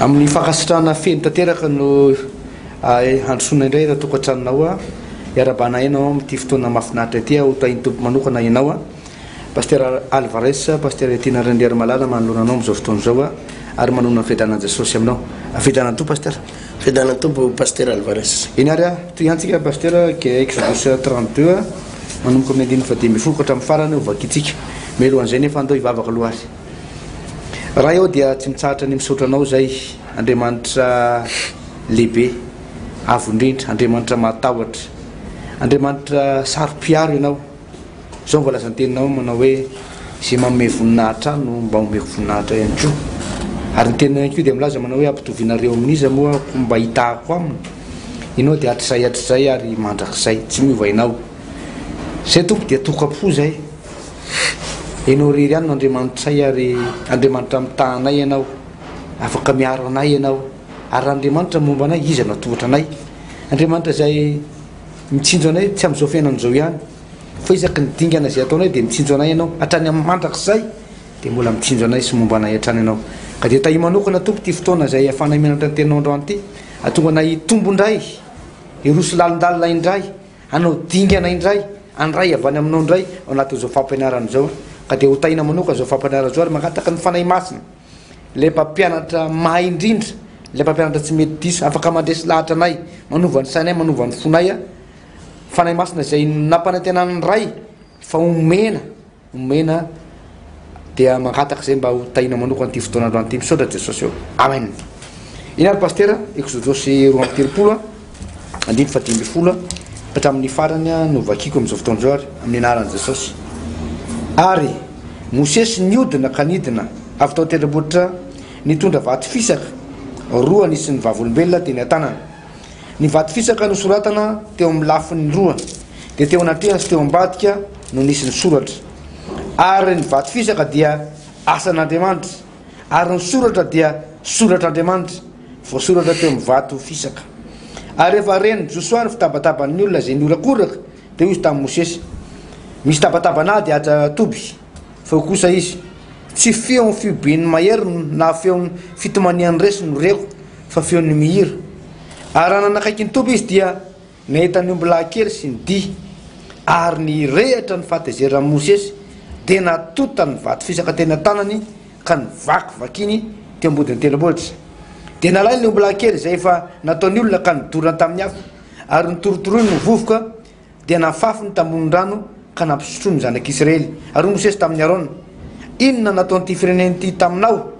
amin'ny fakasitrana feno tanteraka no handrosoana indray raha tokantranonao a iarabana ianao amin'ity fotoana mahafinaritra ity ho tahin'ny tompo manokana ianao a pasteur Alvarez pasteur Etienne Rendière Malala manoloana anao amin'izao fotoana izao a ary manona fiadanan'i Jesosy aminao fiadanan'ny tompo pasteur fiadanan'ny tompo pasteur Alvarez iny ary a toy antsika pasteur ke Exodus 32 a manomboka amin'ny andiny fadimy folo ka hatramin'ny farany ovakitsika melohan'izay nefa andao hivavaka aloha azy raha eo dia tsy mitsahatra ny misaotra anao zay Andriamanitra lehibe avo indrindra Andriamanitra matahotra Andriamanitra sarom-piaro ianao zao mbola santeninao manao hoe zay manome voninahitra no mba omeko voninahitra ihany koa ary ny tena ihany koa dia milaza manao hoe ampitovinareo amin'iza moa mba hitako aminy ianao dia hatrizay ary mandrakizay tsy miova ianao zay tompo dia tokapo zay ianao rery ihany no Andriamanitray ary Andriamanitra mitahanay ianao afaka miaro anay ianao ary Andriamanitra momba anay izy anao tohatra anay Andriamanitra zay mitsinjo anay tsy amin'izao fiainan'izao ihany fa isaky ny dingana zay ataonay dia mitsinjo anay ianao hatrany amin'ny mandrakizay dia mbola mitsinjo anay sy momba anay hatrany ianao ka dia tahi manokana tompo ty fotoana zay afanay menatra ny tenao androany ity atonga anay tombo indray irosy lalindalina indray anao dingana indray andray avany aminao indray ao anatin'izao fampianarana izao ka dia ho tahina manokana zao fampianarana zao ary magataka ny fanahy masina le mpampianatra mahay indrindra le mpampianatra tsy mety diso afaka mandresy lahatra anay manova ny sainay manova ny fonay a fanahy masina zay nampanantenany ray fa omena dia magataka zay mba ho tahina manokana ty fotoana androany ty misaotra Jesosy eo amen iny ary pasteur Exodus 2:30 andiny fadimy folo hatramin'ny farany no vakiko amin'izao fotoana izao ary amin'ny anaran'i Jesosy ary Mosesy niodina ka nidina avy tao tendrombohitra nitondra vato fisaka roa nisy ny vavolombelona teny an-tanana ny vato fisaka no soratana teo amin'ny lafiny roa dia teo anatrehana sy teo ambadika no nisy ny soratra ary ny vato fisaka dia asan'Andriamanitra ary ny soratra dia soratr'Andriamanitra voasoratra teo amin'ny vato fisaka ary rehefa reny Josoa ny fitabatabany olona zay niorakoraka dia izy tamin'ny Mosesy misy tabatabana dia aja toby fa kosa izy tsy feon'ny fioben'ny mahery na feon'ny fitomanian'ny resy no reko fa feon'ny mihira ary nanakaiky ny toby izy dia nahitany omby kely sy ny di ary ny rehatra ny fahatezeran'i Mosesy dia natota ny vato fisaka teny an-tanany ka ny vakivakiny teo ambodin'ny tendrombohitra dia nalay ny omby kely zay efa nataony olona ka nidorana tamin'ny afo ary nitorotoroiny ny vovoka dia nafafy ny tambony rano ka nampisotroiny zanak'Israely ary Mosesy tamin'ny Arona inona nataon'ity firenen'ity taminao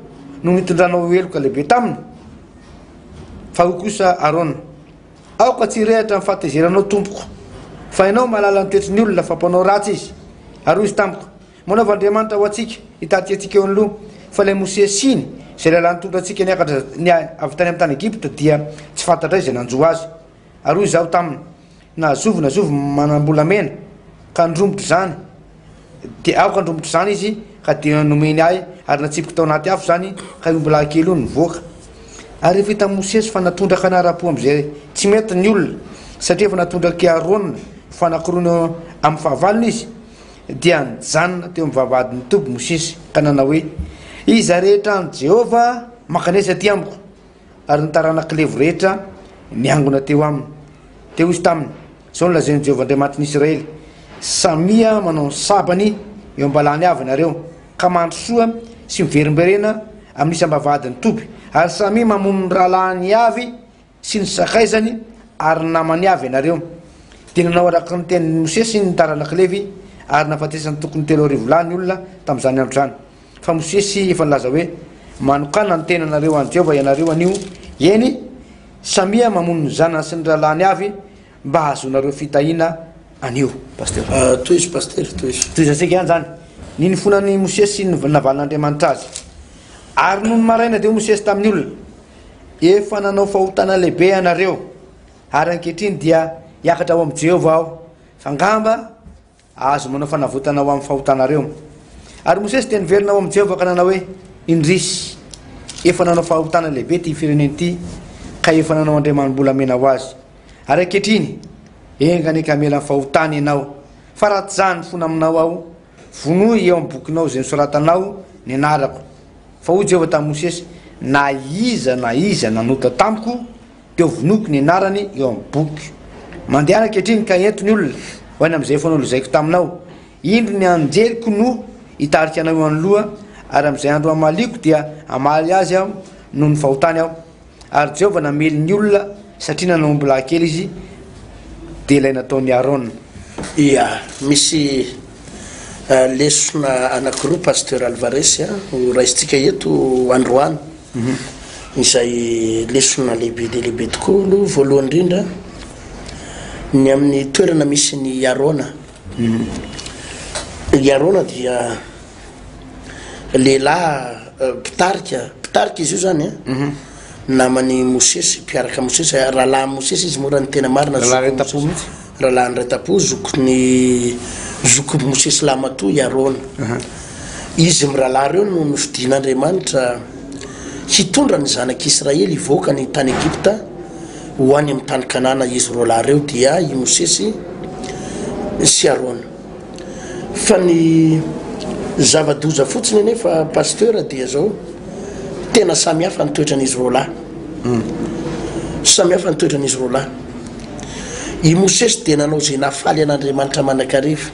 no nitondranao eloka lehibe taminy fa ho kosa Arona aoka tsy rehatra ny fahatezeranao tompoko fa ianao mahalala ny toetry ny olona fampanao ratsy izy ary izy tamiko manaova Andriamanitra ho antsika hitaty antsika eo aloha fa ilay Mosesy iny zay lala nitondra antsika niakatra avy tany amin'ny tany Egipta dia tsy fantatra izay nanjo azy ary izaho taminy nazovo manambolamena ka ndrombotra zany dia aoka ndrombotra zany izy ka dia nomeny ahy ary natsipika tao anaty afo zany ka omby kely io nivoaka ary rehefa hita Mosesy fa natondraka anara-po amin'izay tsy mety ny olona satria efa natondraky Arona fa nakoroana amin'ny fahavalony izy dia nijanona teo amin'ny vavahadin'ny toby Mosesy ka nanao hoe iza rehetra any Jehova makanesa ty amiko ary nitaranak'levo rehetra niangona teo aminy teo izy taminy zao no lazain'i Jehova Andriamanitry n'Israely samia manao ny sabany eo ambalany avy nareo ka mandrosoa sy miverimberena amin'ny isam-bavahadin'ny toby ary samia mamono ny rahalahiny avy sy ny sakaizany ary namany avy ianareo dia nanao araka ny tenin'ny Mosesy ny taranak'Levy ary nafatesany tokony 3 volany olona tamin'izany andro zany fa Mosesy efa nilaza hoe manokana ny tenanareo any Jehova ianareo anio eny samia mamono ny zanany sy ny rahalahiny avy mba hazonareo fitahina anio pasteur toy izy pasteur toy izy ansika ihany zany niny fonan'ny Mosesy navalin'Andriamanitra azy ary noho ny maraina dia Mosesy tamin'ny olona efa nanao fahotana lehibe ianareo ary ankehitriny dia hiakatra ao amin'ny Jehova aho fa ngamba azo manao fanavotana ao amin'ny fahotanareo ary Mosesy dia niverina ao amin'ny Jehova ka nanao hoe indrisy efa nanao fahotana lehibe ty fireneny ity ka efa nanao andriamam-bolamena ho azy ary ankehitriny engany ka mela fahotana ianao fa raha tsy zany fona aminao ao vonoy eo amin'ny bokinao zay nisoratanao ny anarako fa hoy Jehova tamin'i Mosesy na iza nanota tamiko teo vonoko ny anarany eo amin'ny boky mandeha ankehitriny ka entony olona hoany amin'izay foana olozaiko taminao indro ny anjeliko no hitarika anao eo anyloha ary amin'izay andro amaliko dia amaly azy aho noho ny fahotany aho ary Jehovah namely ny olona satria nanombo lahy-kely izy dia ilay nataony Arona. Ia misy lesona anankiroa pasteur Alvarez raisitsika eto androany izay lesona lehibe dia lehibe tokoa aloha voalohany indrindra ny amin'ny toerana misy ny Arona. Ny Arona dia lehilahy mpitarika izy io zany namany Mosesy mpiaraka Mosesy rahalahy Mosesy izy moa raha ny tena marina rahalahy ny retapo zokony Mosesy lamatoa i Arona. Izy mirahalahy reo no nofidian'Andriamanitra hitondra ny zanak'Israely hivoaka ny tany Egypta ho any amin'ny tany Kanana. Izy roa lahy reo dia i Mosesy sy Arona. Fa ny zava-doza fotsiny anefa pasteur dia zao tena samy hafa ny toetran'izy roa lahy. Samy hafa ny toetran'izy roa lahy. I Mosesy dia nanao zay nafaly an'Andriamanitra manakariva.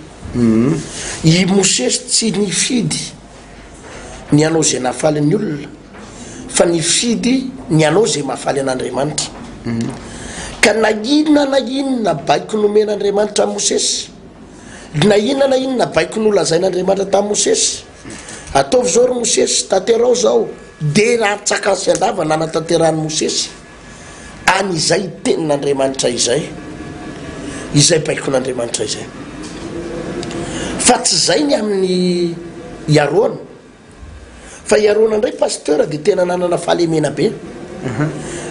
I Mosesy tsy nifidy ny hanao zay nafaly ny olona fa nifidy ny hanao zay mahafaly an'Andriamanitra. Ka na inona baiko nomen'Andriamanitra amin'ny Mosesy, na inona baiko nolazain'Andriamanitra tamin'ny Mosesy, ataovy zao ry Mosesy tanterao zao dia raha tsakasy andava nanatanterahany Mosesy an'izay tenin'Andriamanitra izay baikon'Andriamanitra izay. Fa tsy zay ny amin'ny Arona. Fa Arona ndray pasteur dia tena nanana fahalemena be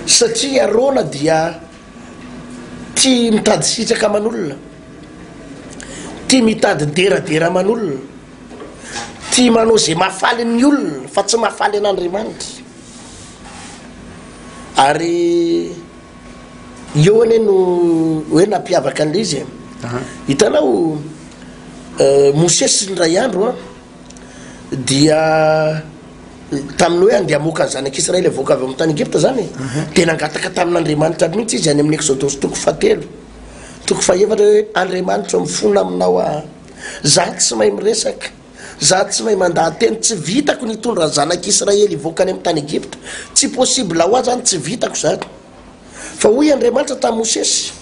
satria Arona dia tia mitady sitraka aman'olona, tia mitady deradera aman'olona, tia manao zay mahafaly ny olona fa tsy mahafaly an'Andriamanitra. Ary eo ane no hoe nampiavaka an'ilay izy. Hitanao Mosesy ndray andro dia tamin'ny hoe andeha hamoaka ny zanak'Israely avoaka avy amin'ny tany Egypta zany dia nangataka tamin'Andriamanitra mihitsy izy any amin'ny Exodus 7 hoe Andriamanitra mifona aminao za tsy mahay miresaka, za tsy mahay mandahateny, tsy vitako nitondra ny zanak'Israely hivoaka any amin'ny tany Egypta, tsy possible ho azy zany, tsy vitako zany. Fa hoy Andriamanitra tamin'ny Mosesy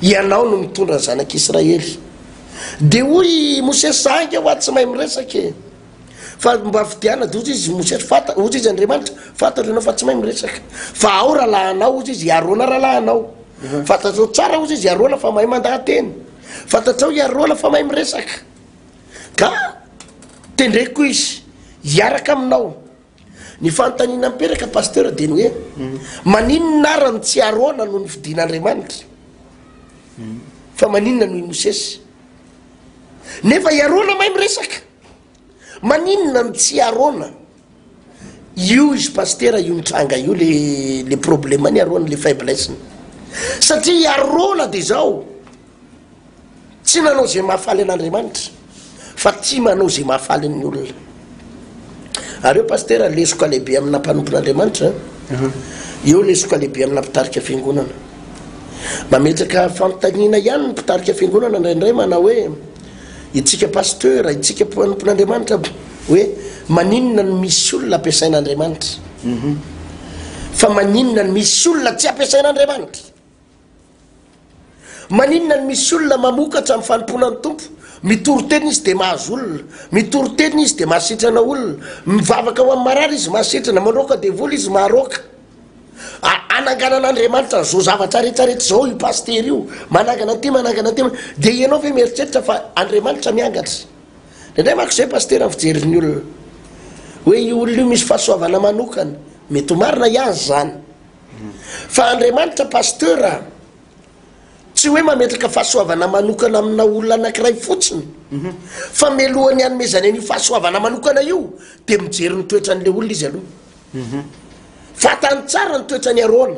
ianao no mitondra ny zanak'Israely. Dia hoy Mosesy zangy ho tsy mahay miresaka fa mba fidiana dia ozy izy Mosesy ozy izy Andriamanitra fantatra ianao fa tsy mahay miresaka, fa ao rahalahinao ozy izy Arona rahalahinao. Fantatrao tsara ozy izy Arona fa mahay mandahateny, fantatrao i Arona fa mahay miresaka, ka tendreko izy hiaraka aminao. Ny fanontaniana miperaka pasteur dia ny hoe maninona arany tsy Arona no nifidian'Andriamanitra fa maninona no i Mosesy? Nefa i Arona mahay miresaka, maninona no tsy Arona? Io izy pasteur io mitranga io le problème ny Arona, le faiblesse. Satria i Arona dia zao tsy nanao zay mahafaly an'Andriamanitra fa tsy manao zay mahafaly ny olona. Ary eo pasteur lesoko lehibe amina mpanompon'Andriamanitra eo lesoko lehibe amina mpitarika fiangonana. Mametraka fanontaniana ihany ny mpitarika fiangonana indraindray manao hoe itsika pasteur, itsika mpanompon'Andriamanitra hoe maninona no misy olona ampiasain'Andriamanitra fa maninona no misy olona tsy ampiasain'Andriamanitra? Maninona no misy olona mamokatra amin'ny fanomponan'ny Tompo, mitory-teny izy dia mahazo olona, mitory-teny izy dia mahasitrana olona, mivavaka ho amin'ny marary izy mahasitrana, maroaka devoly izy maharoaka. Ananganan'Andriamanitra zao zavatra rehetrarehetra zao io pasteur io manangana ty dia ianao ve mieritreritra fa Andriamanitra miangatra? Indray mako zay pasteur amin'ny fijerin'ny olona hoe io olona io misy fahasoavana manokana, mety ho marina ihany zany, fa Andriamanitra pasteur tsy hoe mametraka fahasoavana manokana amina olona anankiray fotsiny fa melohany hanomezany an'io fahasoavana manokana io dia mijery ny toetran'ilay olona izy aloha. Fatany tsara ny toetrany Arona,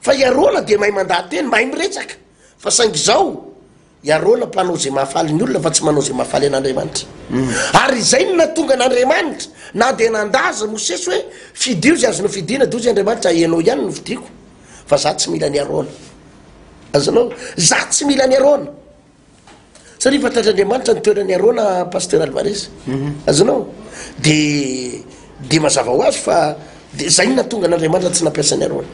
fa i Arona dia mahay mandahateny, mahay miresaka, fa saingy izao iarona mpanao zay mahafaly ny olona fa tsy manao zay mahafaly an'andriamanitra ary izay no natonga an'andriamanitra na dia nandaza Mosesy hoe fidio zy azonao fidiana dy ozy andriamanitra ianao ihany no vidiako fa za tsy mila ny arona azanao za tsy mila ny arona satria fantatr'andriamanitra ny toerany arona pasteur Alvarez azanao de mazava ho azy fa zay no natonga an'andriamanitra tsy nampiasa ny arona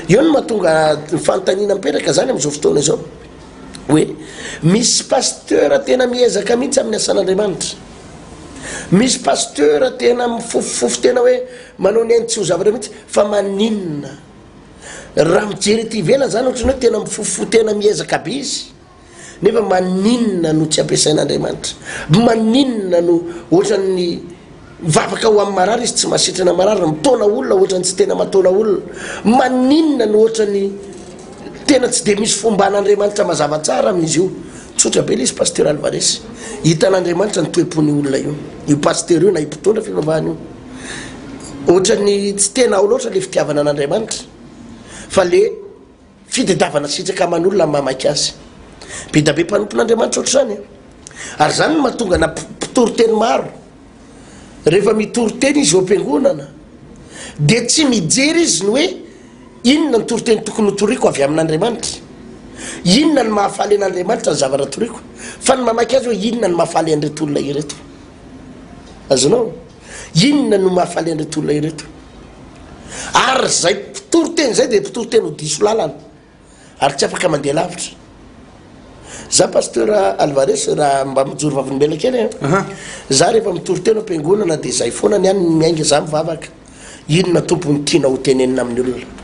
io no mahatonga fanontaniana mipetraka zany am'izao fotoana izao hoe misy pasteur tena miezaka mihitsy amin'ny asan'andriamanitra misy pasteur tena mifofofofo tena hoe manao ny ainy tsy ho zavatra mihitsy fa maninona raha mijery ty ivela zany ohatrany hoe tena mifofofo tena miezaka be izy nefa maninona no tsy ampiasain'andriamanitra maninona no ohatran'ny mivavaka ho amin'ny marary izy tsy masitrana marary mitona olona ohatrany tsy tena matona olona maninona no ohatrany tena tsy de misy fomba an'andriamanitra mazava tsara amin'izy io tsotra be le izy pasteur Alvarez hitan'andriamanitra ny toepony olona io pasteur io na ipitondra fivavahany io ohatrany tsy tena ao loatra le fitiavana an'andriamanitra fa le fitadiavana sitraka aman'olona mamaky azy be da be mpanompon'andriamanitra ohatr' zany ary zany no mahatonga na mpitoroteny maro rehefa mitoroteny izy eo am-piangonana de tsy mijery izy ny hoe inona ny toroteny tokony hotoriako avy amin'andriamanitra inona ny mahafaly an'andriamanitra ny zavatra toriako fa ny mamaky azy hoe inona ny mahafaly an'ireto olona ireto azonao inona no mahafaly an'ireto olona ireto ary zay mpitoroteny zay de mpitoroteny ho diso lalana ary tsy afaka mandeha lavitra za pasteur Alvarez raha mba mijoro vavolombela kely za rehefa mitoroteny am-piangonana de zay foana ny any miainga za mivavaka inona tompony tiana ho tenenina amin'ny olona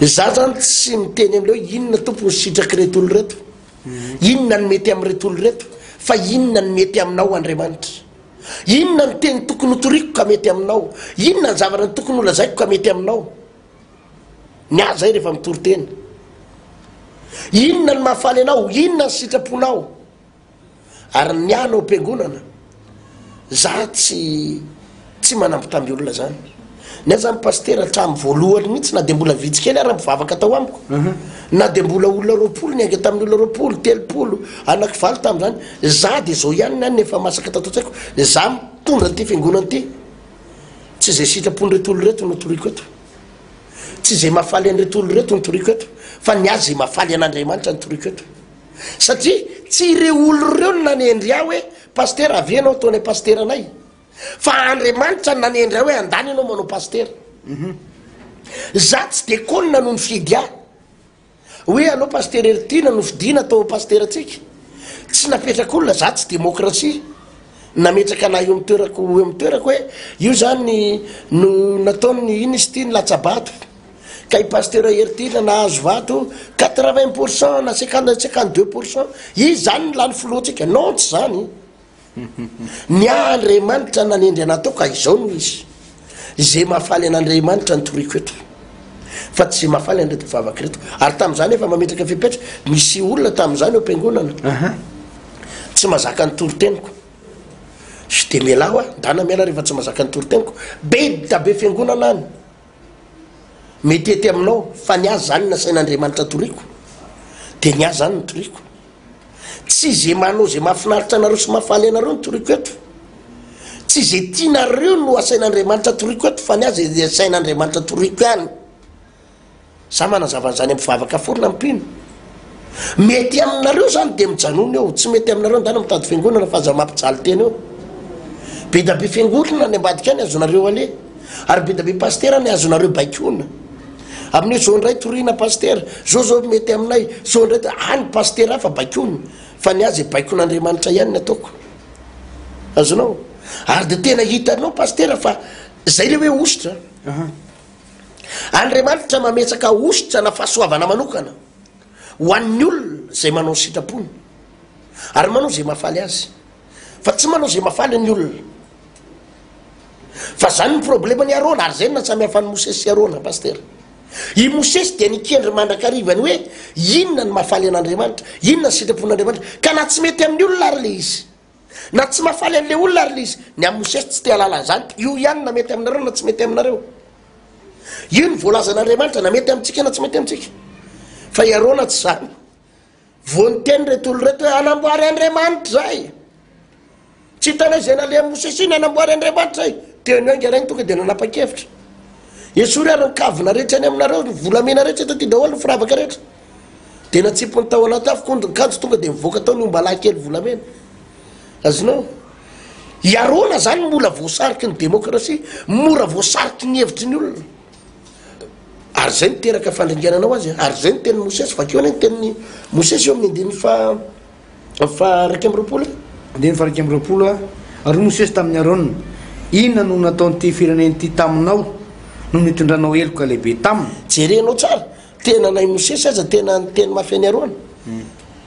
za zany tsy miteny am'le hoe inona tompony sitraky reto olo reto inona ny mety am'reto olo reto fa inona ny mety aminao Andriamanitra inona ny teny tokony hotoriko ka mety aminao inona ny zavatra ny tokony holazaiko ka mety aminao ny ahy zay rehefa mitoroteny inona ny mahafaly anao inona ny sitraponao ary ny anao am-piangonana za tsy manampitamby olona zany na zany pasteur hatramy voalohany mihitsy na de mbola vitsy kely ary mivavaka tao amiko na de mbola olona 20 ny ange tamin'ny olona 20 30 anaky valo tam'zany za de zao ihany any nefa masaka tatotsaiko za mitondra ty fiangonana ty tsy zay sitrapony reto olo reto no toriko eto tsy zay mahafaly an'reto olo reto no toriko eto fa ny azy zay mahafaly an'andriamanitra ny toriko eto satria tsy ireo olo reo no nanendry aho hoe pasteur avy anao ataonay pasteur anay fa Andriamanitra ny nanendry aho hoe andany anao manao pasteur za tsy de konina no nifidy aho hoe anao pasteur eritina no fidina atao pasteur atsika tsy napetraka olona za tsy démocratie nametraka anahy eo am'toerako hoe io zany no nataony iny izy ty ny latsabato ka i pasteur eritina nahazo vato 80% na 52% izy zany ny lany filoatsika non tsy zany ny Andriamanitra nanendry anatao ka izao no izy zay mahafaly an'Andriamanitra ny toriko eto fa tsy zay mahafaly an'reto mivavaka reto ary tam'izany efa mametraka fipetra misy olona tam'izany eo am-piangonana tsy mazaka ny toroteniko sy de mialao ndana miala rehefa tsy mazaka ny toroteniko be da be fiangonana any mety ety aminao fa ny azy zany nasain'Andriamanitra toriko de ny azy zany ny toriko tsy zay manao zay mahafinaritra anareo sy mahafaly anareo ny toriko eto tsy zay tianareo no asain'Andriamanitra toriko eto fa ny azy zay asain'Andriamanitra toriko ihany za manazava an'izany am'mivavaka forona ampino mety aminareo zany de mijanona eo tsy mety aminareo ndana mitady fiangonana fa za mampijaly teny eo be da be fiangonana ny ambadika any azonareo ale ary be da be pasteur ny azonareo baikona amin'io zao ndray torina pasteur zao mety aminay zao ndray any pasteur hafa baikona fa ny azy baikon'Andriamanitra ihany ny ataoko azonao ary de tena hitanao pasteur fa zay le hoe ositra Andriamanitra mametsaka ositra na fahasoavana manokana ho an'ny olona zay manao sitrapony ary manao zay mahafaly azy fa tsy manao zay mahafaly ny olona fa zany ny problema ny Arona ary zay nasamy hafan'ny Mosesy sy Arona pasteur i Mosesy de nikendry mandrakarivany hoe inona ny mahafaly an'Andriamanitra inona ny sitrapon'Andriamanitra ka na tsy mety amin'ny olona ary le izy na tsy mahafaly an'le olona ary le izy ny amin'ny Mosesy tsy te halala zany io ihany na mety aminareo na tsy mety aminareo io ny voalazan'Andriamanitra na mety amintsika na tsy mety amintsika fa i Arona tsy zany vonteny reto olo reto hoe anamboary Andriamanitra zay tsy hitanay zay nale Mosesy iny anamboary Andriamanitra zay teony angerainy tonga dia nanapa-kevitra esory ary nikavina rehetra any aminareo volamena rehetra taty daholo ny firavaka rehetra dia natsipony tao anaty afo kondikanjo tonga dia mivoaka tao ny ombalahy kely volamena azonao iarona zany mora voasariky ny démocratie mora voasariky ny hevitry ny olona ary zay niteraka fandringananao azy ary zay ny teny Mosesy vakeo any ny teny Mosesy eo amin'ny andiny fa raiky amby roapolo andiny fa raiky amby roapolo ary Mosesy tamin'ny Arona inona no nataonyity fireneny ity taminao no nitondranao heloka lehibe taminy jerenao tsara tena nay Mosesy aza tena teny mafy any Arona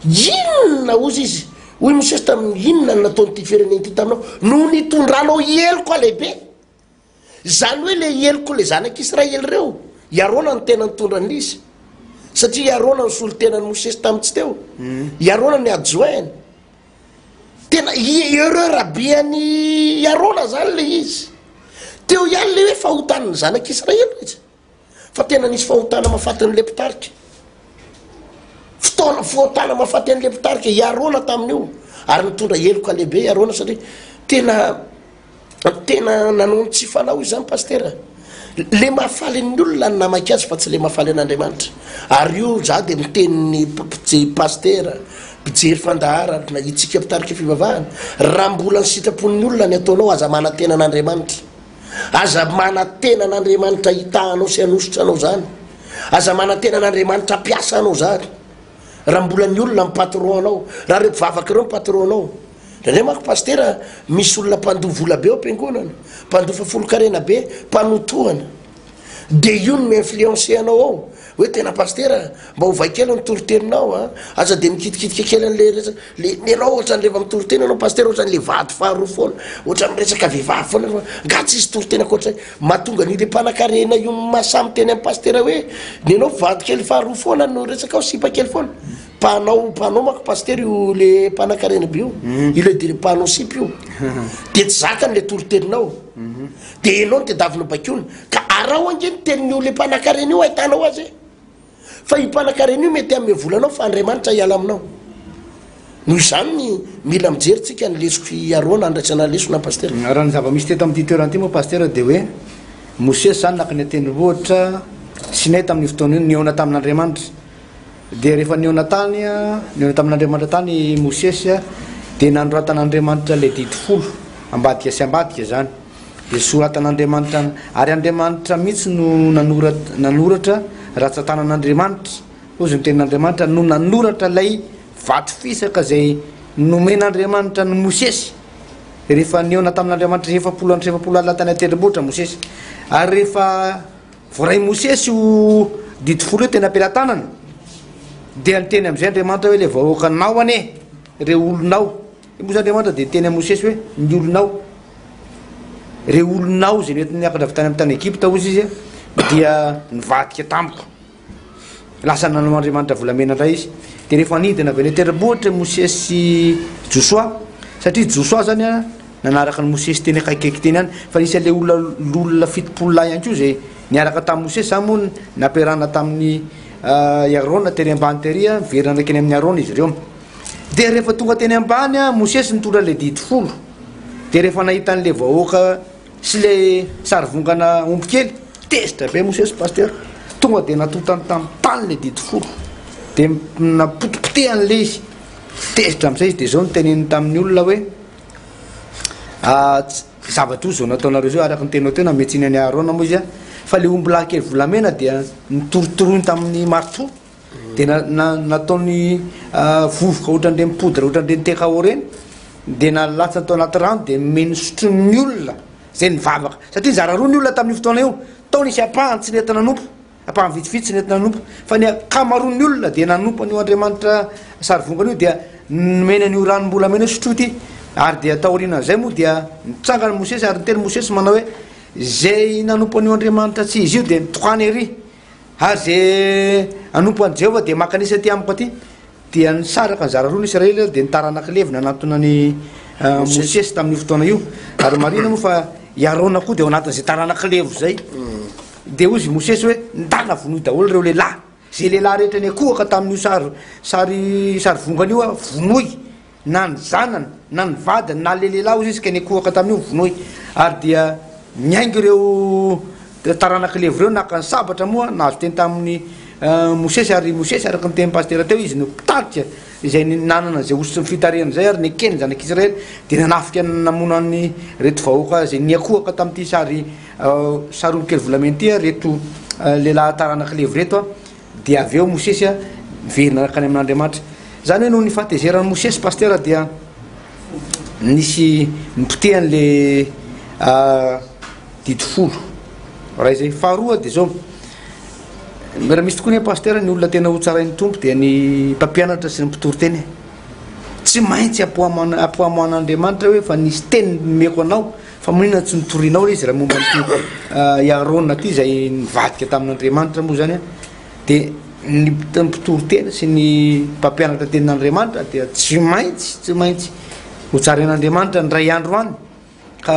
inona ozy izy hoy Mosesy tamin'ny inona no nataonyity fireneny ity taminao no nitondranao heloka lehibe zany hoe le heloka le zanak'Israely reo Arona ny tena nitondra n'izy satria Arona ny solo tenany Mosesy tamitsy teo Arona ny adjoint tena erreur rabeany Arona zany le izy teo ihany le hoe fahotan'ny zanak'Israely izy fa tena nisy fahotana mahafaty an'le mpitarika fotoana fahotana mahafaty an'le mpitarika Arona tamin'io ary nitondra heloka lehibe Arona satria tena nanao tsy fanao izy zany pastera le mahafaly ny olona ny namaky azy fa tsy le mahafaly an'Andriamanitra ary io za dia miteniny pastera mpijery fandahara na itsika mpitarika fivavahana raha mbola ny sitrapon'ny olona ny ataonao aza manantena an'Andriamanitra aza manantena an'Andriamanitra hitahanao sy hanositra anao zany aza manantena an'Andriamanitra ampiasa anao zany raha mbola ny olona mipatron anao raha reo mpivavaka reo mipatron anao ndray manko pastera misy olona mpandoa vola be ao am-piangonana mpandoa fafolo-karena be mpanotohana dia io no mi-influencer anao ao hoe tena pastera mba ho vai kely ny toroteninao aza dia mikitikitika kely an'le le anao ohatran'ny rehefa mitorotena anao pastera ohatran'le vady faharoa foana ohatran'ny resaka vehivavy foana nga tsy isy torotena koatra mahatonga n'ile mpanakarena io mahasamy teny amin'ny pastera hoe ny anao vady kely faharoa foana no resaka ao sipa kely foana panao mako pastera io le mpanakarena be io le dire panao sipy io dia tsy zakany le toroteninao dia enao ny tedavina bakiona ka arao ange ny tenin'io le mpanakarena io ahitanao azy fa io mpanakarena io mety amin'ny volanao fa Andriamanitra hiala aminao noho izany ny mila mijery tsika ny lesoko Arona andraisana lesona pastera raha ny zava-misy teto amin'ity toerana ity moa pastera dia hoe Mosesy zany naka ny tendrombohitra sy nay tamin'ny fotoana io niona tamin'Andriamanitra dia rehefa niona tamin'Andriamanitra tany Mosesy dia nanoratan'Andriamanitra le dity folo ambadika sy ambadika zany dia soratan'Andriamanitra ary Andriamanitra mihitsy no nanoratra ratsan-tanan'Andriamanitra ozy ny tenin'Andriamanitra no nanoratra lay vato fisaka zay nomen'Andriamanitra ny Mosesy rehefa niona tamin'Andriamanitra 700 alina tany atendrombohitra Mosesy ary rehefa voray Mosesy o dity folo io tena ampelantanana dia niteny amin'izay Andriamanitra hoe le vahoakanao ane reo olonao mozy Andriamanitra dia teny Mosesy hoe ny olonao reo olonao zay nety niakatra avy tany amin'ny tany Egypta ozy izy dia nivadika tamiko lasa nanao Andriamanitra volamena indray izy dia rehefa nidina avy any tendrombohitra Mosesy Josoa satria Josoa zany nanaraka ny Mosesy teny akaikaiky teny any fa nisy le olona fitopolo ihany koa zay niaraka tamin'ny Mosesy zany moa nampiarahana tamin'ny Arona teny ambany teria miverina ndraiky any amin'ny Arona izy ireo dia rehefa tonga teny ambany Mosesy nitondra le dity folo dia rehefa nahita an'le vahoaka sy le sarivongana omby kely tezitra be Mosesy pastera tonga dia natotany tamin'ny tany le dity folo dia napotipotehany le izy tezitra amin'izay izy dia zao no teneny tamin'ny olona hoe zavatra io zao nataonareo zao araka ny tenao tena metsiny any Arona moa izy fa le omby lahy kely volamena dia nitorotoroiny tamin'ny marto dia nataony vovoka ohatran'le mipodra ohatran'le niteka reny dia nalatsa tao anaty rano dia meny sotro'ny olona zay nivavaka satria zara roa ny olona tamin'ny fotoana io tao nisy apahany tsy nentina nompo apahany vitsivitsy tsy nentina nompo fa ny akamaroan'ny olona dia nanompo an'io Andriamanitra sarivongana io dia mena an'io ranom-bolamena sotro ity ary dia taorianan'izay moa dia nitsangana Mosesy ary niteny Mosesy manao hoe zay nanompo an'io Andriamanitra tsy izy io dia mitokany ery ary zay anompo an' Jehova dia makanisa aty amiko aty dia nisaraka ny zara roa ny Israely dia nitaranakilevina anatonany Mosesy tamin'io fotoana io ary marina moa fa Arona koa dia ao anatin'izay taranaklevo zay dia ozy Mosesy hoe nitana vonoy daholo reo lehilahy zay lehilahy rehetra ny akohaka tamin'io sary vongana io a vonoy na ny zanany na ny vadiny na le lehilahy izy ka ny akohaka tamin'io vonoy ary dia miaingo ireo taranak'levo ireo naka ny sabatra moa nahazo teny tamin'ny mosesy ary araky ny teny pasteur teo izy no pitarika izay nanana zay osy sy fitariana zay ary ny ekeny zanak'Israely dia nanafika namonany reto vahoaka zay ny akohaka tamin'ity sarolokely volamena reto lehilahy taranak'levo reto a dia avy eo mosesy a miverina nakany amin'Andriamanitra zany hoe noho ny fahatezerany mosesy pasteur dia nisy nipotehany le dito folo raha izay faharoa dia zao raha misy tokoa ny pasteur ny olona tena ho tsarain'ny tompo dia ny mpampianatra sy ny mpitory-teny tsy maintsy ampoamoan'Andriamanitra hoe fa nisy teny meko anao fa maninona tsy nitorianao izy raha momba nyty Iaronina ty zay nivadika tamin'Andriamanitra moa zany a dia ny mpitory-teny sy ny mpampianatra tenin'Andriamanitra dia tsy maintsy ho tsarain'Andriamanitra ny ray andro any ka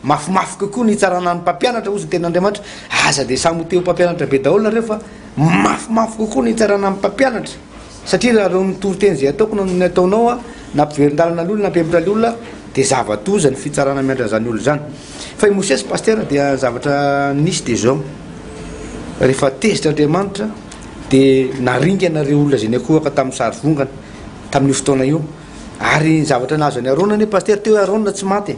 mafimafy kokoa ny tsarana ny mpampianatra ozy ny tenin'Andriamanitra aza dia samy teo mpampianatra be daholo nareo fa mafimafy kokoa ny tsarana ny mpampianatra satria raha reo nitory-teny zay ataoko ny ataonao a na mpiverin-dalana ny olona na mpiemitra ny olona dia zavatoza ny fitsarana miandra zany olo zany fa i mosesy pasteur dia zavatra nisy dia zao rehefa tezitra Andriamanitra dia naringanareo olona zay ny akohaka tamin'ny sary vongana tamin'io fotoana io ary zavatra nahazo any Aronina ny pasteur teo Aronina tsy maty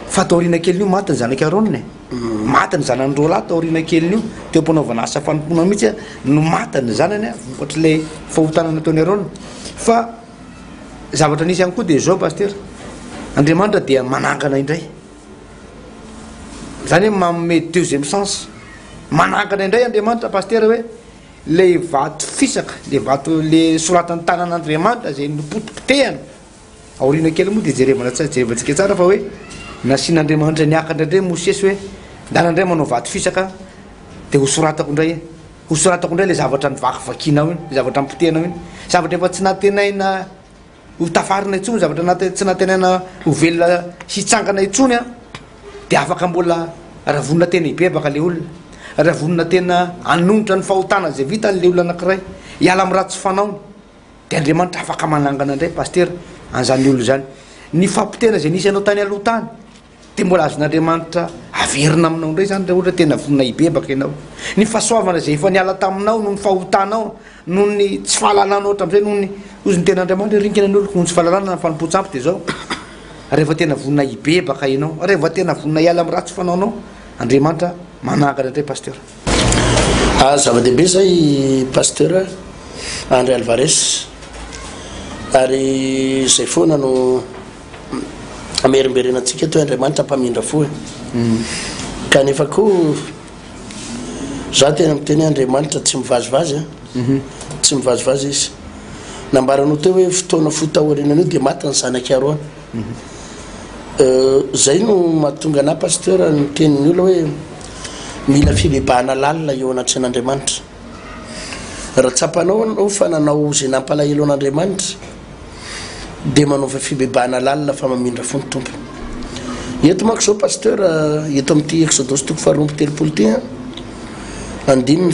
fa taorina keliny io maty ny zanaky Aronina maty ny zanany roa lahy taorina keliny io teo ampanaovana asa fanompoana mihitsy a no maty ny zanany a vokatra ilay fahotanana ataony Aronina fa zavatra nisy ihany koa dia zao pasteur Andriamanitra dia manangana indray zany hoe manome deuxième sens manangana indray Andriamanitra pasteur hoe le vato fisaka le soratany tanan'Andriamanitra zay nipotipotehana aorina kely moa dia jerevantsika tsara fa hoe nasian'Andriamanitra niakatra indray mosesy hoe ndanandray manao vato fisaka dia hosoratako indray le zavatra nivakivakinao iny zavatra nipitehanao iny zavatra efa tsy natenaina ho tafarina itsony zavatra tsy natenaina ho velona hitsangana itsony a dia afaka mbola ravonina tena hibebaka le olona ravonina tena anonotra ny fahotana zay vita n'le olona anankiray hiala amin'ny ratsy fanaony dia Andriamanitra afaka manangana indray pasteur an'izany olo zany ny fampitena zay nisy anao tany aloha tany dia mbola azon'Andriamanitra averina aminao indray zany raha ohatra tena vonina hibebaka ianao ny fahasoavana zay efa niala taminao no ny fahotanao no ny tsy fahalalana ohatra amin'izay no ny ozy ny tena Andriamanitra rinkina ny olo no tsy fahalalana na fanompontsampy dia zao rehefa tena vonina hibebaka ianao rehefa tena vonina hiala amin'ny ratsy fanaonao Andriamanitra manangana indray pasteur zava-dehibe zay pasteur André Alvarez ary zay foana no amerimberenantsika to Andriamanitra mpamindra fo kanefa koa za tena miteny Andriamanitra tsy mivazivazy tsy mivazivazy izy nambaranao teo hoe fotoana fotahorinan'io dia maty ny zanaky Aron zay no mahatonga ana pasteur ny tenin'ny olona hoe mila fibebahana lalina eo anatry an'Andriamanitra raha tsapanao anao fa nanao zay nampalahelo an'Andriamanitra dia manaova fibebahana lalina fa mamindra fo ny tompo eto manko zao pasteur eto amin'ity Exodus toko faharoa-telopolo ty andininy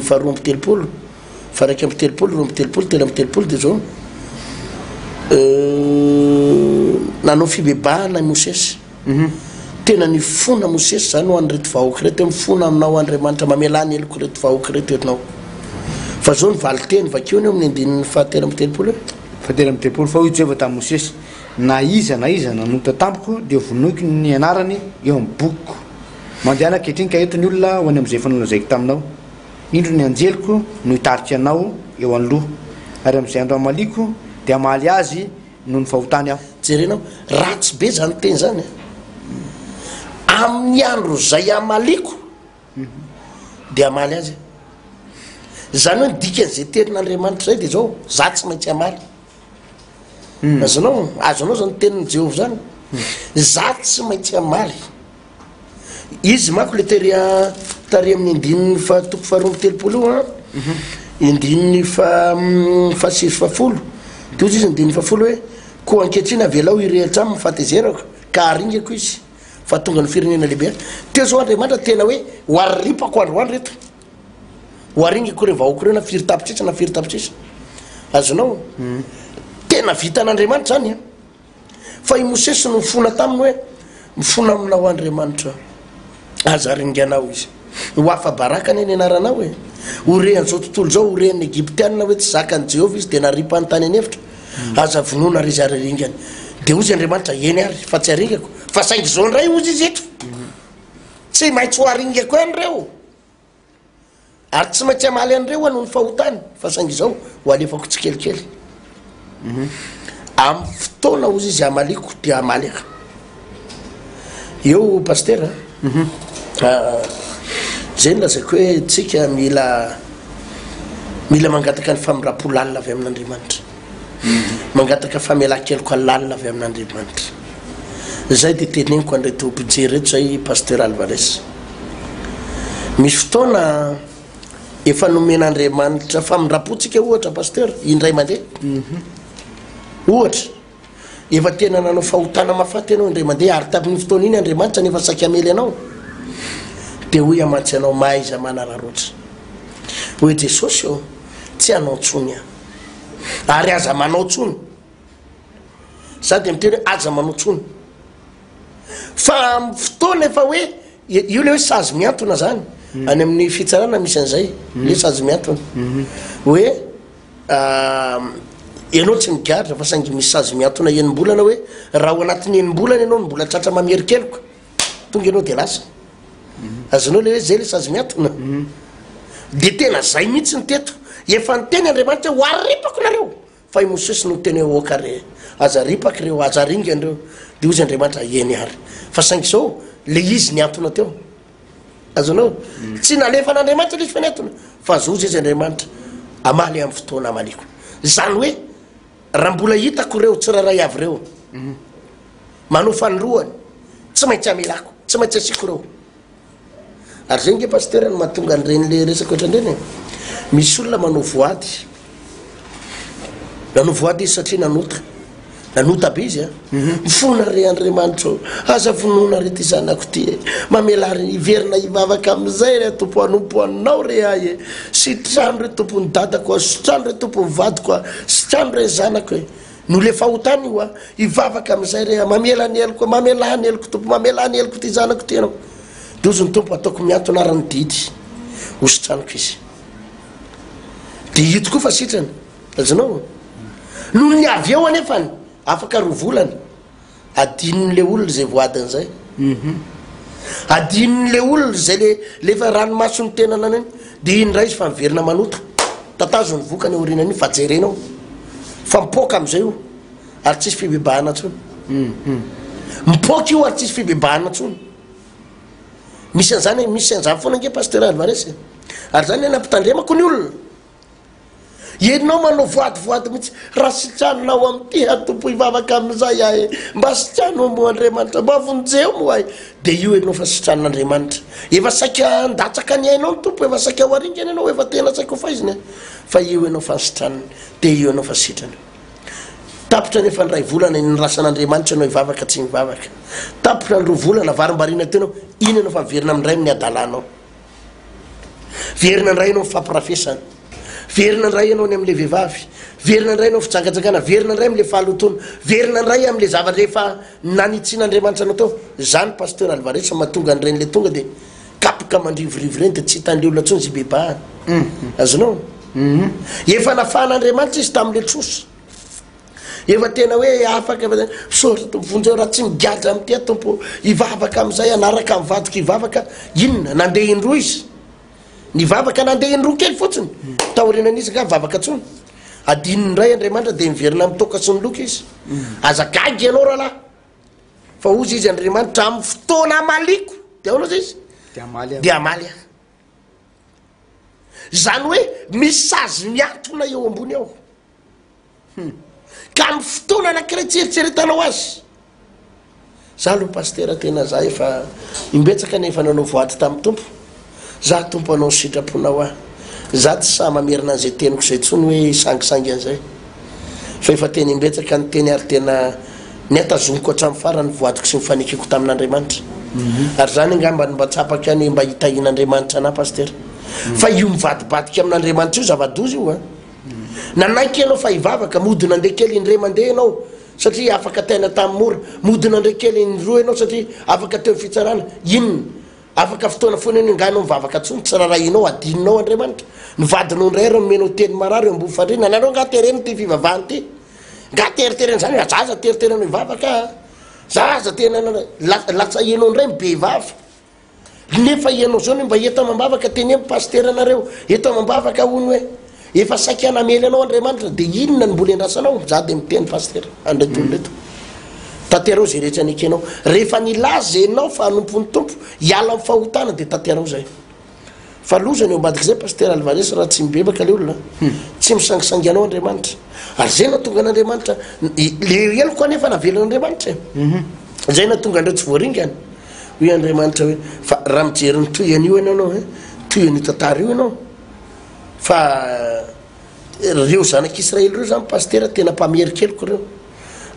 faharoa-telopolo fa raiky ambitelopolo roa-telopolo telo ambitelopolo dia zao nanao fibebahana Mosesy tena ny fona Mosesy zany ho an'reto vahoaka reto mifona aminao Andriamanitra mamelany eloko reto vahoaka reto enao fa zao ny valiteny vakeo ny eo amin'ny andininy fahatelo ambitelopolo fahatelo ambitelopolo fa hoy Jehova tamin'ny Mosesy na iza nanota tampoko dia vonoiko ny anarany eo amin'ny bokiko mandehana ankehitriny ka eto ny olona ho any amin'izay fanolazaiko taminao indro ny anjeliko no hitarika anao eo an'loha ary amin'izay andro amaliko dia amaly azy no ny fahotany aho jerenao ratsy be zany teny zany amin'ny andro zay amaliko dia amaly azy zany hoe dikan'izay tenin'Andriamanitra zay dia zao za tsy maintsy amaly azonao zany tenin'ny Jehova zany za tsy maintsy amaly izy manko le tary amin'ny andininy toko faharoa-telopolo io indininy fahasivy fahafolo dia ozy izy indininy fahafolo hoe koa ankehitriny avelao hirehitra amin'ny fahatezerako ka aringako izy fa tonga ny firenena lehibe teo zao Andriamanitra tena hoe hoaripako androany reto hoaringiko reo vahoako reo na firy tapitrisa na firy tapitrisa azonao tena vitan'Andriamanitra zany fa i Mosesy no mifona taminy hoe mifona aminao Andriamanitra aza ringanao izy hoafa baraka ny anaranao hoe orean'izao tontolo zao orean'ny Egyptianina hoe tsy zakan'i Jehovah izy tena ripa ny tany anevitra aza vonona ry zary ringany de ozy Andriamanitra eny ary fa tsy aringako fa saingy zao ndray ozy izy eto tsy maintsy ho aringako an'ireo ary tsy maintsy amaly an'ireo anoho ny fahotany fa saingy zao ho alefako tsikelikely amin'ny fotoana ozy izy amaliko dia amalyaka eo paster zay lazako hoe tsika mila mangataka ny famirapo lalina avy amin'Andriamanitra mangataka famelan-keloko lalina avy amin'Andriamanitra zay de teneniko an'ireto mpijery reto zay Pasteur Alvarez misy fotoana efa nomen'Andriamanitra famirapontsika ohatra Pasteur indray mandeha ohatra efa tena nanao fahotana mafaty anao indray mandeha ary tamin'ny fotoana iny Andriamanitra nefa saky amely anao de hoy amantsy anao maiza manararoatra hoe Jesosy o tsy anao tsony ary aza manao tsony sady miteny hoe aza manao tsony fa fotoana efa hoe io le hoe sazy miantona zany any amin'ny fitsarana misy an'izay le sazy miantona hoe ianao tsy migadra fa saingy misy sazy miantona enim-bolana hoe raha ao anatin'ny enim-bolana ianao no mbola tratra mamerikeloka tonga ianao de lasa azonao le hoe zay le sazy miantona de tena zay mihitsy ny teto efa nyteny Andriamanitra ho aripako nareo fa i Mosesy no teny hoe okare aza ripaky reo aza ringany reo de ozy Andriamanitra eny ary fa saingy zao le izy niantona teo azonao tsy nalefa n'Andriamanitra le izy fa niantona fa zao izy Andriamanitra amaly amin'ny fotoana amaliko zany hoe raha mbola hitako reo tsy raray avy reo manao fanoroany tsy maintsy amelako tsy maintsy asiko reo ary zay nge Pasteur no mahatonga an'ireny le resaka ohatrandreny misy olona manao voady izy satria nanota be izy mifona re Andriamanitra aza vonona re ty zanako ty mamelary iverina ivavaka amizay re tompo anompo anao re ay sitrano re tompony dadako sitrano re tompony vadiko sitrano re zanako no le fahotany io ivavaka amizay re mamelany eloko tompo mamelany eloko ty zanako ty anao de ozy ny tompo ataoko miantona arany didy ho sitranoko izy de hito koa fa sitrany azonao no ny avy eo anefany afaka rovolany adinon'le olona zay voadiny zay adinon'le olona zay lefa ranomasony tena naneny de iny ray izy fa miverina manota tatazo ny vokany orinany fa jerenao fa mipoka am'izay io ary tsisy fibebahana tsony mipoka io ary tsisy fibebahana tsony misy an'izany misy an'izany foana nge Pasteur Alvarez ary zany nampitandremako ny olona enao manao voady mihitsy raha sitranonao am'ty atompo ivavaka am'izay ahy mba sitrano mo Andriamanitra mba vonjeo mo ahy de io enao fa sitranon'Andriamanitra efa saika andatsaka ny ainao ny tompo efa saika ho aringany anao efa tena saika ho faiziny fa io enao fa sitranony de io enao fa sitrany tapitra nefa ny ray volana ny rasan'Andriamanitra anao ivavaka tsy mivavaka tapitra ny roa volana varimbarina tenao iny enao fa miverina amin'ray amin'ny adalanao verina ndray anao mifampirafesana verina ndray anao ny am'le vehivavy verina ndray anao fitsangatsangana verina ndray am'le fahalotona verina ndray am'le zavatra rehefa nanitsin'Andriamanitra anao tao zany Pasteur Alvarez mahatonga an'ireny le tonga de kapika mandrivorivo reny de tsy hitan'le olona tsony zy bebahany azonao efa nafahan'Andriamanitra izy tam'le trosa efa tena hoe afaka soratra tompo vonjeo raha tsy migadra am'ty tompo ivavaka am'izay anaraka am'vadika ivavaka inona nandeha indroa izy nivavaka nandeha indroa kely fotsiny taorinan'izy nga vavaka tsony adinony ray Andriamanitra de miverina mitoka sy ny loka izy aza gagy ianao rahalahy fa ozy izy Andriamanitra amin'ny fotoana amaliko de aonao zay izy de amaly zany hoe misy sazy miantona eo ambony ao ka amin'ny fotoana anankiray tsy eritseretanao azy za aloha Pasteur tena za efa imbetsaka nefa nanao voady tamin'ny tompo za tompo anao sitraponao ahy za tsy sa mamerina an'izay teniko zay tsony hoe sangisangy an'izay fa efa tena imbetsaka ny teny ary tena ny atazoniko hatramin'ny farany voadiko sy mifanekiko tamin'Andriamanitra ary zany angambany mba tsapaka any mba hitahin'andriamanitra ana paster fa io mivadibadika amin'andriamanitra io zavadozy io a nanaiky ianao fa hivavaka modina andeha kely indray mandeha ianao satria afaka taina tamin'ny mora modina ndray kely indroa ianao satria afaka teo fitsarana inona afaka fotoana foana io nganao mivavaka tsony tsirarahinao adininao andriamanitra nivadinao ndray reo menao teny marary ambony fandrina nanao ngatereny ty fivavahany ty ngateritereny zany azaza teritereny mivavaka zaza tena latsa ianao ndray mibe vava nefa ianao zao mba eto mambavaka teny amy paster anareo eto mambavaka ony hoe efa saika namely anao andriamanitra dia inona ny mbola endrasanao za dia miteny paster andretoloreto tanterao zay rehetra nikenao rehefa nilaza enao fa anompony tompo hiala amin'ny fahotana dia tanterao zay fa lozany eo ambadika zay paster alvarès raha tsy mibebaka le olona tsy misangisangianao andriamanitra ary zay natonga an'andriamanitra le eloko anefa navelan'andriamanitra zay natonga andreo tsy voaringany hoe andriamanitra hoe fa raha mijery ny toy an'io ianao toy an'io tantara io ianao fa reo zanak'Israely reo zany paster tena mpamerikeliko reo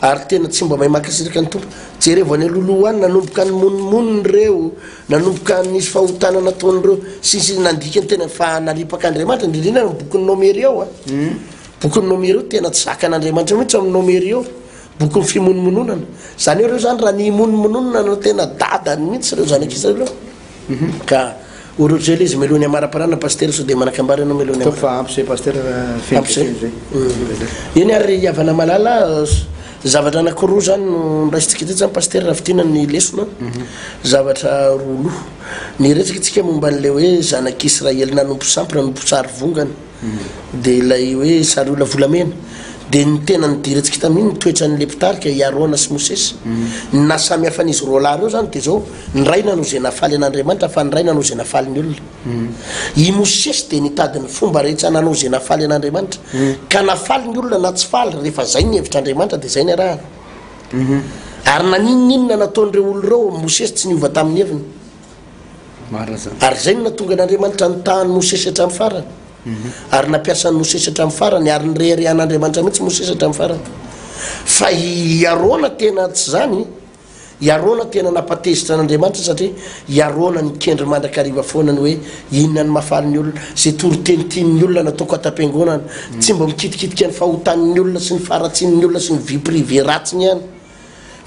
ary tena tsy mba mahay makasiraka ny tompo jere vao any aloloha any nanomboka ny monimoniny reo nanomboka nisy fahotana nataon'ireo sisy nandikany tena fa nalipaka andriamanitra indrindrindra ny bokyny nomery ao a bokyny nomery eo tena tsy zakan'andriamanitra mihitsy amin'ny nomery eo bokyny fimonmononana zany reo zany raha nimonmononana no tena dadany mihitsy reo zanak'Israely reo ka ohatr'izay le izy melony amara-parana paster so dia manakambary anao melony ampsay paster eny ary hiavana malala zavatra anakiroa zany no nraisitsika ty zany paster raha fitina ny lesona zavatra roloha ny resaka itsika momba n'le hoe zanak'Israely nanompo sampy nanompo sary vongana dia ilay hoe sary ola volamena dia ny tena nidirantsika tamin'iny nitoetra ny lepitarika Arona sy Mosesy na samy hafa n'izy roa lahy reo zany dia zao ny ray nanao zay nafaly an'andriamanitra fa ny ray nanao zay nafaly ny olona i Mosesy dia nitady ny fomba rehetra nanao zay nafaly an'andriamanitra ka nafaly ny olona na tsy faly rehefa zay ny hevitr'andriamanitra dia zay ny arahana ary naninninona nataon'ireo olo reo Mosesy tsy niova tamin'ny heviny ary zay no natonga an'andriamanitra nitahany Mosesy hatramin'ny farany ary nampiasan'ny Mosesy hatramin'ny farany ary nyrehan'andriamanitra mihitsy Mosesy hatramin'ny farany fa i Arona tena tsy zany i Arona tena napatezitra an'andriamanitra satria i Arona nikendry mandrakariva foana ny hoe inona ny mafaly ny olona zay torotenitian'ny olona nataoko atam-piangonana tsy mba mikitikitika ny fahotan'ny olona sy ny faratsian'ny olona sy ny vie privé ratsiny ihany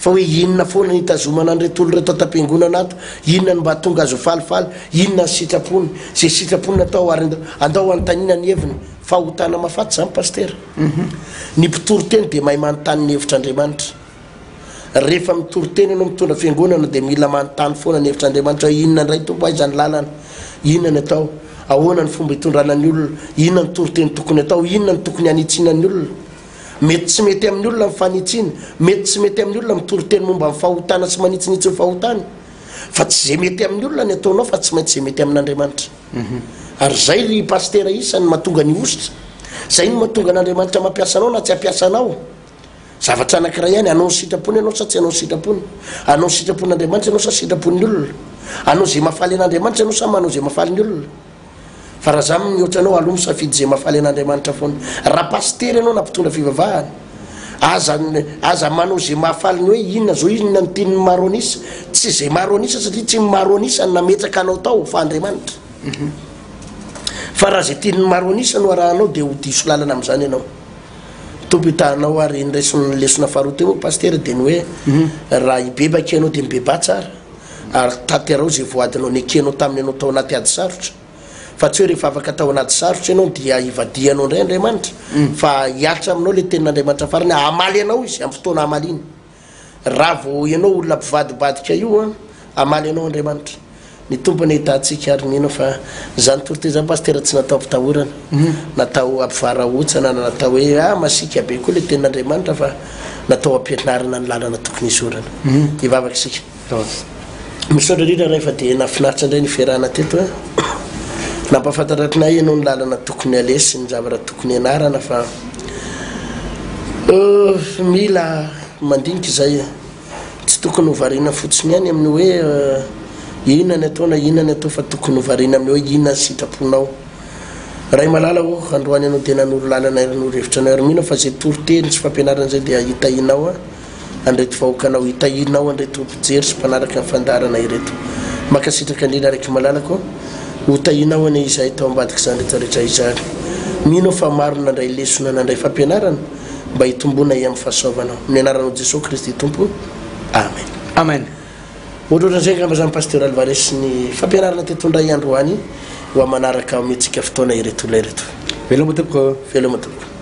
fa hoe inona foana nitazomana an'retolo reto atam-piangonana ato inona ny mba tonga azo falifaly inona ny sitrapony zay sitrapony natao ary andao antanina ny heviny fahotana mafaty zany paster ny mpitoroteny dia mahay manontany ny hevitr'andriamanitra rehefa mitoroteny ianao mitondra fiangonana dia mila manontany foana ny hevitr'andriamanitra hoe inona ndray tompo aiza ny lalana inona ny atao ahoana ny fomba hitondrana ny olona inona ny toroteny tokony atao inona ny tokony hanitsina ny olona mety tsy mety amin'ny olona mifanitsina mety tsy mety amin'ny olona mitoroteny momba amin'ny fahotana sy manitsinitsy ny fahotany fa tsy zay mety amin'ny olona ny ataonao fa tsy maintsy zay mety amin'andriamanitra ary zay ry paster isany mahatonga ny ositra zay no mahatonga an'andriamanitra mampiasa anao na tsy hampiasa anao zavatra anankiray ihany anao ny sitrapony ianao sa tsy anao ny sitrapony anao ny sitrapon'andriamanitra ianao sa sitrapon'ny olona anao zay mafaly an'andriamanitra ianao sa manao zay mafaly ny olona fa raha za mihoatra anao aloha misafidy zay mafaly an'andriamanitra foana raha paster ianao nampitondra fivavahana aza manao zay mahafaly ny hoe inona zao inona ny tian'ny maronisa tsy zay maronisa satria tsy maronisa ny nametraka anao tao fa andriamanitra fa raha zay tian'ny maronisa no arahanao dia ho diso lalana amin'izany ianao tompo hitanao ary nraisony lesona faharoa teo paster dia ny hoe raha hibebaka ianao dia mibeba tsara ary tanterao zay voadinao ny ekenao tamin'ny anao tao anaty ady sarotra fa tsy hoe rehefa afaka tao anaty sarotra ianao dia hivadianao ndray andriamanitra fa hialatra aminao le tenin'andriamanitra farany amaly anao izy amin'ny fotoana amaly iny raha vao ianao olona mpivadibadika io amaly anao andriamanitra ny tompony hitantsika ary mino fa zany toroteny zany paster tsy natao ampitahorana natao ampivaraotsana na natao hoe masika be koa le tenin'andriamanitra fa natao ampianarana ny lalana tokony isorana hivavaka isika misaotra rindra raha efa dia nafinaritra indray ny fiarahana teto nampahafantaratrinay ianao ny lalana tokony alesy ny zavatra tokony anarana fa mila mandinika izay tsy tokony hovarina fotsiny ihany amin'ny hoe inona ny atao na inona ny atao fa tokony hovarina amin'ny hoe inona ny sitraponao ray malala o androany ianao dia nanoro lalana nanoro hevitra anao ary mino fa zay toroteny sy fampianarana zay dia hitahinao andreto vahoakanao hitahinao andreto mpijery sy mpanaraka ny fandarana ireto makasitraka andrina araiky malalako hotahinao ane izay tao ambadiky zany rehetrarehetra izany mino fa maro nandray lesona nandray fampianarana mba hitombona i amin'ny fahasoavanao amin'ny anaranao Jesosy Kristy tompo amen amen ohatran'izay ngamba zany pasteur Alvarez ny fampianarana tetondray androany ho manaraka mihetsika fotoana ireto ireto veloma tompoko veloma tompoko